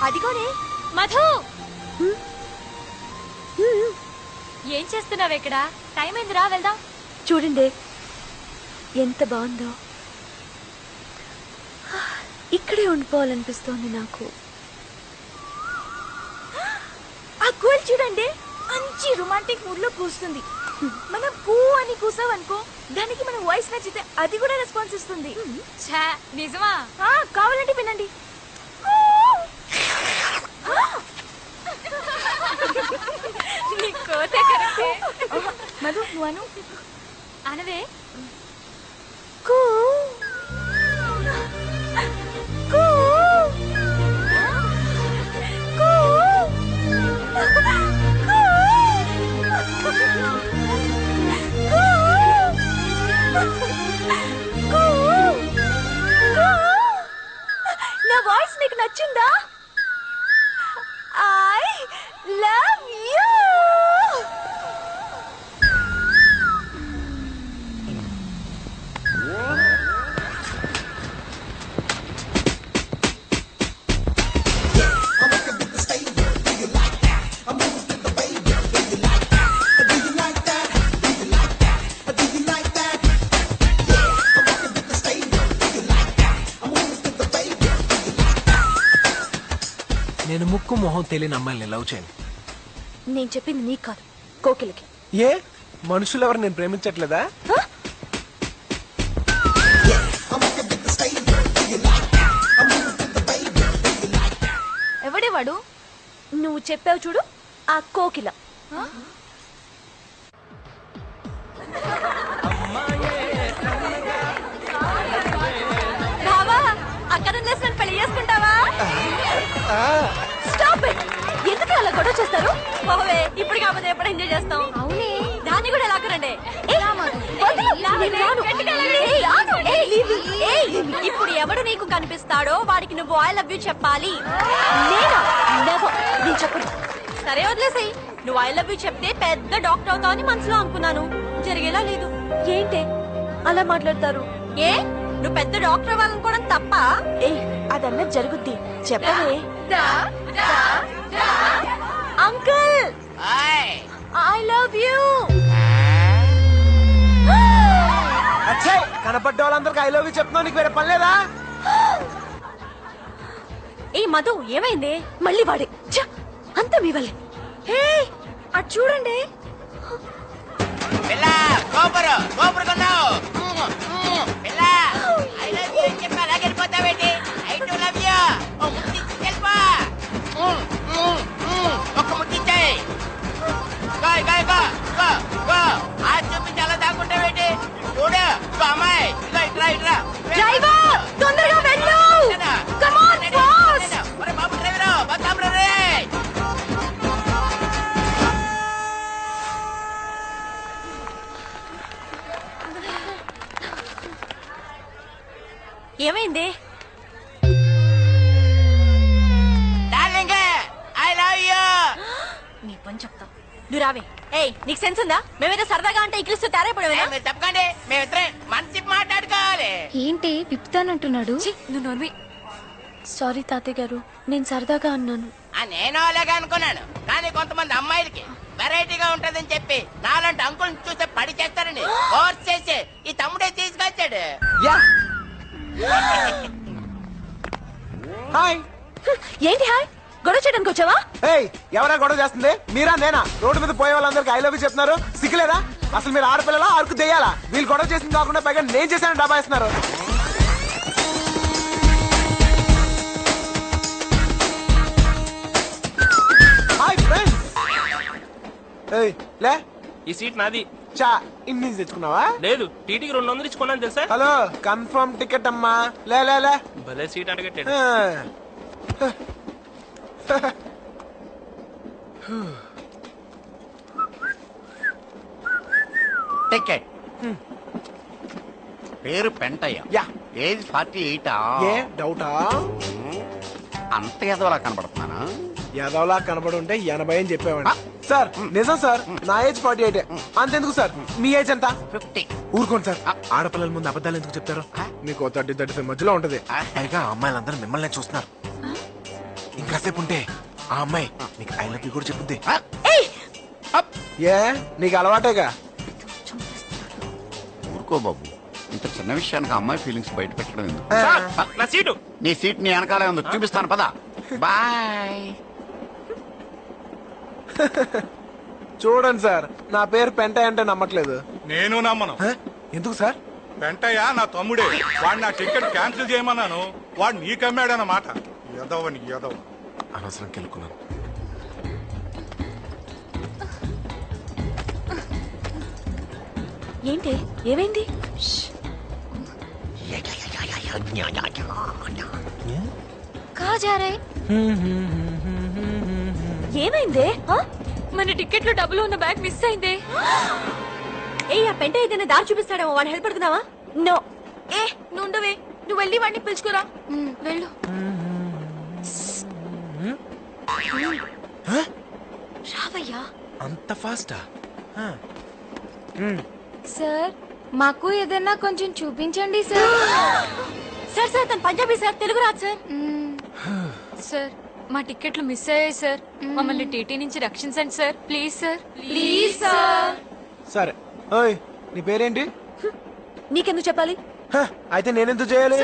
అదిగోనే మధు. ఏం చేస్తున్నావు ఇక్కడ? టైం అయిందిరా, వెళ్దాం. చూడండి ఎంత బాగుందో. ఇక్కడే ఉండిపోవాలనిపిస్తోంది నాకు. ఆ గోల్ చూడండి, మంచి రొమాంటిక్ మూడ్ లో కూస్తుంది. మనం పూ అని కూసావనుకో, దానికి మన వాయిస్ నచ్చితే అది కూడా రెస్పాన్స్ ఇస్తుంది. నిజమా? కావాలంటే వినండి. మధు నువ్వు అను. అనవే. కూ కూ కూ నా వాయిస్ నీకు నచ్చిందా? I love you. నేను ముక్కు మొహం తెలియని అమ్మాయిని లవ్ చేయను. నేను చెప్పింది నీకు కాదు, కోకిలకి. ఏ మనుషులు ఎవరు నేను ప్రేమించట్లేదా? ఎవడేవాడు? నువ్వు చెప్పావు చూడు, ఆ కోకిల. బావా, అక్కడ నన్ను పెళ్లి చేసుకుంటావా? Stop it. ఎందుకు అలా గొడవ చేస్తారు? పోవే, ఇప్పుడు కాకపోతే ఎప్పుడు ఎంజాయ్ చేస్తాం. అవునే, దాన్ని కూడా ఎలాగరండి. ఇప్పుడు ఎవడు నీకు కనిపిస్తాడో వాడికి నువ్వు ఐ లవ్ యూ చెప్పాలి. నేను చెప్పను. సరే వదిలేసాయి. నువ్వు ఐ లవ్ యూ చెప్తే పెద్ద డాక్టర్ అవుతావని మనసులో అనుకున్నాను. జరిగేలా లేదు. ఏంటి అలా మాట్లాడతారు? ఏ, నువ్వు పెద్ద డాక్టర్ అవ్వాలనుకోవడం తప్ప? అదన్నా జరుగుద్ది. చెప్పవే. Uncle, I love you. కనపడ్డ వాళ్ళందరికి ఐ లవ్ యూ చెప్తున్నావు, నీకు వేరే పని లేదా? ఏ మధు, ఏమైంది? మళ్ళీ వాడే. అంతా మీ వల్లే. హే, అటు చూడండి. డ్రైవర్, తొందరగా వెళ్ళు. Come on fast. ఏమైంది? నీ పని చెప్తా. నువ్వు రావే. ఏయ్, నీకు సెన్స్ ఉందా? మేమైతే సరదాగా అంటే ఇక్కిలిస్తూ తయారైపోయావేనా? తప్పకండి, మేమిద్దరే మంచి మాట్లాడుకోవాలి. ఏంటి విప్పుతానంటున్నాడు? నువ్వు నోర్మి. సారీ తాతయ్య గారు, నేను సరదాగా అన్నాను. నేను అలాగే అనుకున్నాను, కానీ కొంతమంది అమ్మాయిలకి వెరైటీగా ఉంటదని చెప్పి నాలాంటి అంకుల్ చూస్తే పడి చేస్తారని ఫోర్స్ చేసి ఈ తమ్ముడే తీసుకొచ్చాడు. హాయ్. ఏంటి హాయ్? గొడవ చేయడానికి వచ్చావా? ఏయ్, ఎవరా గొడవ చేస్తుంది? మీరా నేనా? రోడ్డు మీద పోయే వాళ్ళందరికి ఐ లవ్ యూ చెప్తున్నారు, సిగ్గులేదా? అసలు మీరు ఆడపిల్లలా అరకు దెయ్యాలా? వీళ్ళు గొడవ చేసింది కాకుండా పైగా నేను చేశాను డబ్బా ఇస్తున్నారు. Hi friends. ఏయ్ లే, ఈ సీట్ నాది. చా ఇన్ని తెచ్చుకున్నావా? లేదు, టీటీకి 200 ఇచ్చుకున్నాను తెలుసా? హలో, కన్ఫర్మ్ టికెట్ అమ్మా. లే లే లే. భలే సీట్ అడగట్టాడు. టికెట్. పేరు పెంటయ్య. యా. ఏజ్ 48. ఏ డౌటా? అంత ఎదవలా కనబడుతున్నానా? యాదవ్లా కనబడి ఉంటే 80 అని చెప్పేవాడి. సార్ నిజం సార్, నా ఏజ్ 48. అంతెందుకు సార్, మీ ఏజ్ ఎంత? 50. ఊరుకోండి సార్, ఆడపిల్లల ముందు అబద్ధాలు ఎందుకు చెప్తారు? మీకు 30-35 మధ్యలో ఉంటది. పైగా అమ్మాయిలందరూ మిమ్మల్ని చూస్తున్నారు. ఇంకాసేపు ఉంటే ఆ అమ్మాయి నీకు ఐ లవ్ యూ కూడా చెప్పుద్ది. ఏయ్ ఏ నీకు అలవాటేగా. ఊరుకో బాబు, ఇంత చిన్న విషయానికి అమ్మాయి ఫీలింగ్స్ బయట పెట్టడం ఎందుకు? సార్, నా సీటు. నీ సీట్ నీ వెనకాలే ఉంది, చూపిస్తాను పద. బాయ్. చూడండి సార్, నా పేరు పెంటయ్య అంటే నమ్మట్లేదు. నేను నమ్మను. హ? ఎందుకు సార్? వెంటయ్య నా తమ్ముడే. వాడు నా టికెట్ క్యాన్సిల్ చేయమన్నాను, వాడు నీకమ్మాడన్నమాట. ఎదవని ఎదవ. అనవసరం కెలుకున్నాను. ఏంటి ఏమైంది? कहाँ जा रहे? ఏమైందే? ఆ? మన టికెట్లో డబ్బులు ఉన్న బ్యాగ్ మిస్ అయిందే. ఏ ఆ పెంట ఏదైనా దారి చూపిస్తాడేమో, వాడు హెల్ప్ పడుకుందావా? నో. ఏ నువ్వు ఉండవే, నువ్వు వెళ్ళి వాడిని పిలుచుకురా. వెళ్ళు. రావయ్యా. అంత ఫాస్టా? సార్ మాకు ఏదైనా కొంచెం చూపించండి సార్. సార్ సార్ తను పంజాబీ సార్, తెలుగు రాదు సార్. సార్ మా టికెట్లు మిస్ అయ్యాయి సార్, మమ్మల్ని టీటీ నుంచి రక్షించండి sir, please sir. Please sir. సరే. ఓయ్ నీ పేరేంటి? నీకెందుకు చెప్పాలి? హ, అయితే నేనెందుకు చేయాలి?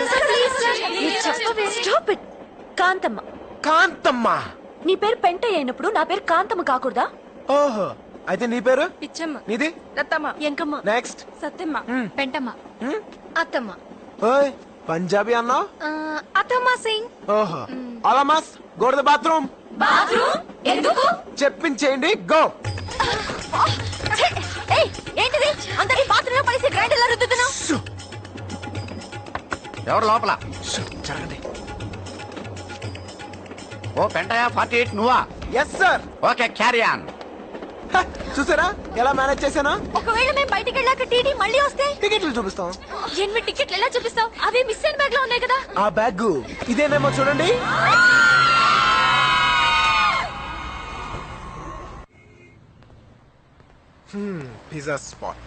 Stop it. కాంతమ్మ. కాంతమ్మ. నీ పేరు పెంటయ్య అయినప్పుడు నా పేరు కాంతమ్మ కాకూడదా? ఓహో, అయితే నీ పేరు? పిచ్చమ్మ. నీది? రత్తమ్మ. ఎంకమ్మ. నెక్స్ట్. సత్యమ్మ. పెంటమ్మ. అత్తమ్మ. ఓయ్ పంజాబీ అన్నావు? అత్తమ్మ సింగ్. ఓహో. అలామాస్ go to the bathroom. Bathroom ఎందుకు? చెప్పించేయండి, గో. ఏయ్ ఏంటిది? అందరి బాత్రూమ్ లో పడేసి గ్రైండర్ లా రుద్దుతున్నావు. ఎవరు లోపల? జరగండి. ఓ పెంటయ్య 48 నువ్వా? Yes sir. Okay, carry on. చూసారా ఎలా మేనేజ్ చేశాను? ఒకవేళ మేము బయటికి వెళ్ళాక టీటీ మళ్ళీ వస్తే టికెట్లు చూపిస్తాం. 8 టికెట్లు ఎలా చూపిస్తావు? అవి మిస్ అయిన బ్యాగ్ లో ఉన్నాయి కదా. ఆ బ్యాగ్ ఇదేనేమో చూడండి. Pizza spot.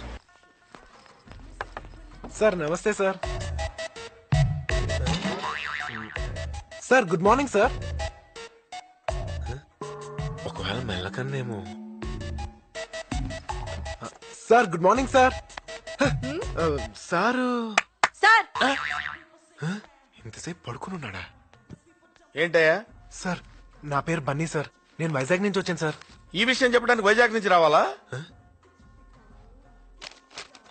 సార్ నమస్తే sir. Sir good morning sir. ఒకవేళ మెల్లకన్నేమో. Sir good morning sir. Sir sir ఇంతసేపు పడుకుని ఉన్నాడా? ఏంటయ్యా సార్ నా పేరు బన్నీ సార్, నేను వైజాగ్ నుంచి వచ్చాను సార్. ఈ విషయం చెప్పడానికి వైజాగ్ నుంచి రావాలా?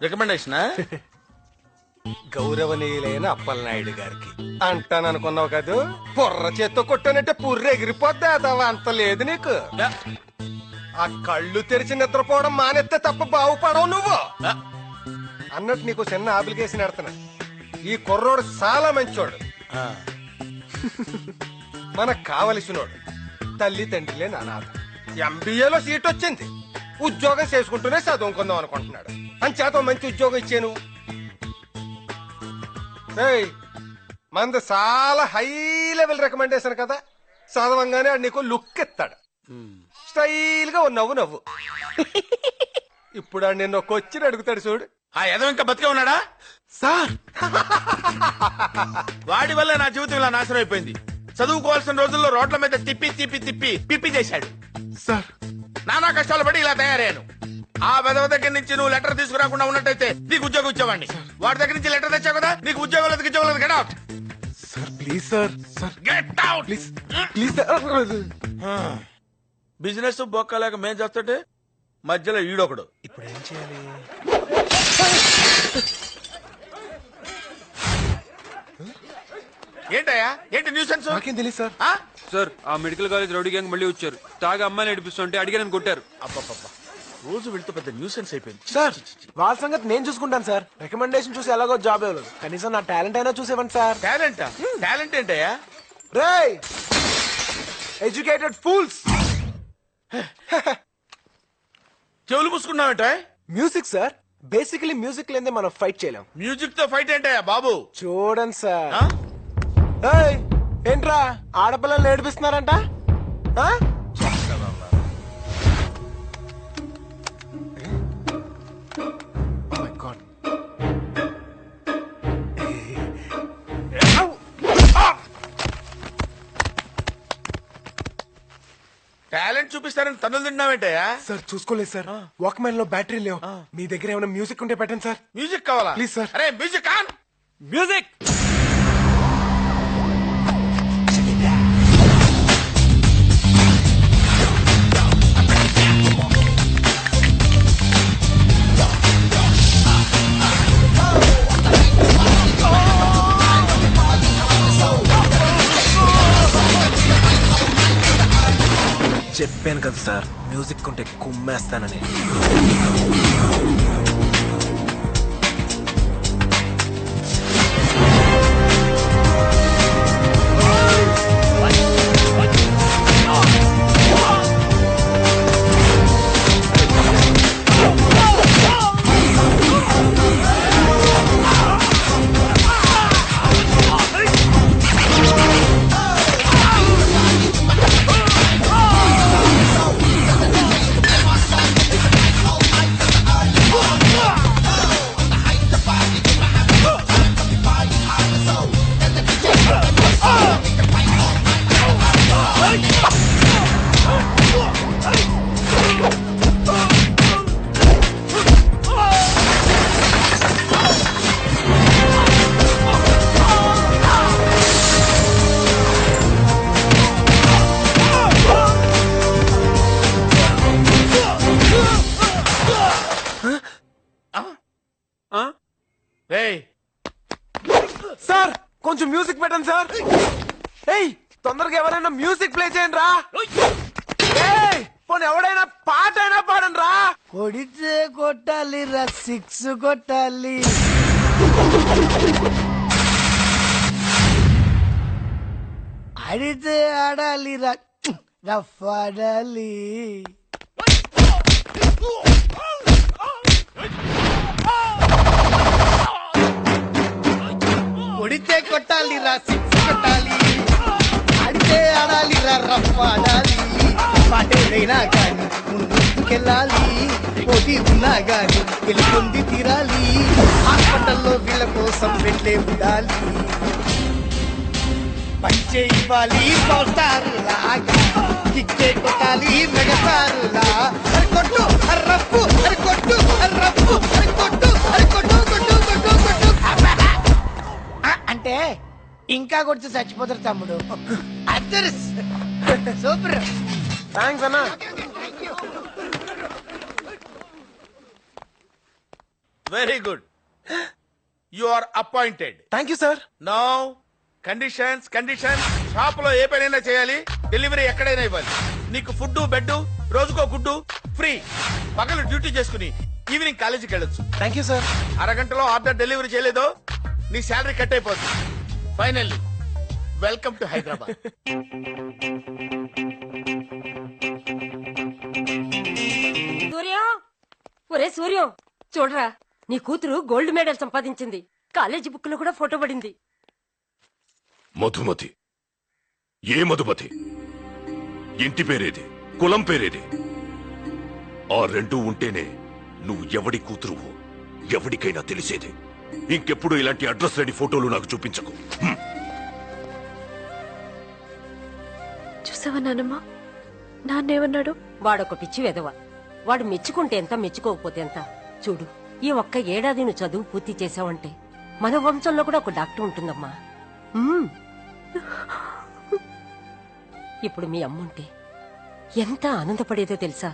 రికమెండేషన్ గౌరవనీయులైన అప్పలనాయుడు గారికి అంటాననుకున్నావు కదూ, బుర్ర చేత్తో కొట్టానంటే పుర్రె ఎగిరిపోద్ది. అదవా అంత లేదు నీకు. ఆ కళ్ళు తెరిచి నిద్రపోవడం మానేస్తే తప్ప బాగుపడవు నువ్వు. అన్నట్టు నీకు చిన్న అప్లికేషన్ ఎడతాను. ఈ కుర్రోడు చాలా మంచోడు, మనకు కావలసినోడు, తల్లి తండ్రి లేని అనాథ. ఎంబీఏలో సీట్ వచ్చింది, ఉద్యోగం చేసుకుంటూనే చదువుకుందాం అనుకుంటున్నాడు. అంచేత మంచి ఉద్యోగం ఇచ్చాను. మంది చాలా హై లెవెల్ రికమెండేషన్ కదా, చదవంగానే ఆడు నీకు లుక్ ఇస్తాడు. స్టైల్ గా నవ్వు నవ్వు. ఇప్పుడు ఆడు నిన్న ఒక వచ్చి అడుగుతాడు చూడు. ఆ ఎదవ ఇంకా బతికే ఉన్నాడా? సార్ వాడి వల్ల నా జీవితం ఇలా నాశనం అయిపోయింది. చదువుకోవాల్సిన రోజుల్లో రోడ్ల మీద తిప్పి తిప్పి తిప్పి పిప్పి చేశాడు. సార్ నానా కష్టాలు పడి ఇలా తయారయ్యాను. ఆ వెదవ దగ్గర నుంచి నువ్వు లెటర్ తీసుకురాకుండా ఉన్నట్టయితే నీకు ఉద్యోగం ఇచ్చేవాడిని. వాడి దగ్గర నుంచి లెటర్ తెచ్చావు కదా, నీకు ఉద్యోగం లేదు get out. Sir please sir. Sir get out please please sir. Business బొక్కలేక మేం చేస్తుంటే మధ్యలో ఈడొకడు. ఇప్పుడు ఏం చేయాలి? ఏంటయ్యా ఏంటి న్యూసెన్స్? నాకేం తెలియదు సార్. సార్ ఆ మెడికల్ కాలేజ్ రౌడీ గ్యాంగ్ మళ్ళీ వచ్చారు. తాగా అమ్మాయిని నడిపిస్తుంటే అడిగానని కొట్టారు. అబ్బబ్బబ్బా, రోజు వెళ్తూ పెద్ద న్యూసెన్స్ అయిపోయింది. సార్ వాళ్ళ సంగతి నేను చూసుకుంటాను సార్. రికమెండేషన్ చూసి ఎలాగో జాబ్ ఇవ్వలేదు, కనీసం నా టాలెంట్ అయినా చూసేవండి సార్. టాలెంట్ టాలెంట్ ఏంటయ్యా? రేయ్ ఎడ్యుకేటెడ్ ఫూల్స్. చెవులు మూసుకున్నావేంట? మ్యూజిక్ సార్, బేసికలీ మ్యూజిక్ లేదే మనం ఫైట్ చేయలేం. మ్యూజిక్ తో ఫైట్ ఏంటయ్యా బాబు? చూడండి సార్. ఆ? ఏయ్, ఏంట్రా ఆడపిల్లలు ఏడిపిస్తున్నారంట? ఆ? Oh my God. చూపిస్తారని తన్నులు తిన్నావేంటయ్యా? సార్ చూసుకోలేదు సార్. వాక్మ్యాన్ లో బ్యాటరీ లేవు. మీ దగ్గర ఏమైనా మ్యూజిక్ ఉంటే పెట్టండి సార్. మ్యూజిక్ కావాలా? Please sir. అరే మ్యూజిక్ ఆన్. మ్యూజిక్. చెప్పాను కదా సార్, మ్యూజిక్ ఉంటే కుమ్మేస్తానని. ఏయ్ సార్ కొంచెం మ్యూజిక్ పెట్టండి సార్. ఏయ్ తొందరగా ఎవరైనా మ్యూజిక్ ప్లే చేయండి రా. ఏయ్ పోనీ ఎవడైనా పాట అయినా పాడండి రా. కొడితే కొట్టాలి రా, 6 కొట్టాలి. ఆడితే ఆడాలి రా, రఫ్ ఆడాలి. కొడితే కొట్టాలి రా, 6 కొట్టాలి. ఆడితే ఆడాలి రా, రఫ్ ఆడాలి. పాటేదైనా కానీ ముందుకెళ్ళాలి. పోటీ ఉన్నా గాని గెలుపొంది తీరాలి. హాస్పిటల్లో వీళ్ళ కోసం వెళ్ళే ఉండాలి. పంచే ఇవ్వాలి లాగా, కిక్కే కొట్టాలి మెగసారులా. అరి కొట్టు అర్రప్పు, అరి కొట్టు అర్రప్పు, అరి కొట్టు అరి కొట్టు కొట్టు కొట్టు కొట్టు. అంటే ఇంకా కొడితే చచ్చిపోతారు తమ్ముడు. Others super. థ్యాంక్స్ అన్నా. Very good. You are appointed. Thank you sir. Now conditions conditions. Shop లో ఏ పనైనా చేయాలి, డెలివరీ ఎక్కడైనా ఇవ్వాలి. నీకు ఫుడ్ బెడ్, రోజుకో గుడ్డు ఫ్రీ. పగలు డ్యూటీ చేసుకుని ఈవినింగ్ కాలేజీకి వెళ్ళొచ్చు. Thank you sir. అరగంటలో ఆర్డర్ డెలివరీ చేయలేదో నీ శాలరీ కట్ అయిపోతుంది. Finally welcome to Hyderabad. Suryam, ఒరే సూర్యం చూడరా, నీ కూతురు గోల్డ్ మెడల్ సంపాదించింది. కాలేజీ బుక్ లో కూడా ఫోటో పడింది. మధుమతి. ఏ మధుమతి? ఇంటి పేరేది, కులం పేరేది? ఆ రెండూ ఉంటేనే నువ్వు ఎవడి కూతురువో ఎవడికైనా తెలిసేది. ఇంకెప్పుడు ఇలాంటి అడ్రస్ లేని ఫోటోలు నాకు చూపించకు. చూసావా నానమ్మ, నాన్నేమన్నాడు? వాడొక పిచ్చి వెధవ. వాడు మెచ్చుకుంటే ఎంత, మెచ్చుకోకపోతే ఎంత. చూడు, ఈ ఒక్క ఏడాది నువ్వు చదువు పూర్తి చేసావంటే మన వంశంలో కూడా ఒక డాక్టర్ ఉంటుందమ్మా. ఇప్పుడు మీ అమ్ముంటే ఎంత ఆనందపడేదో తెలుసా?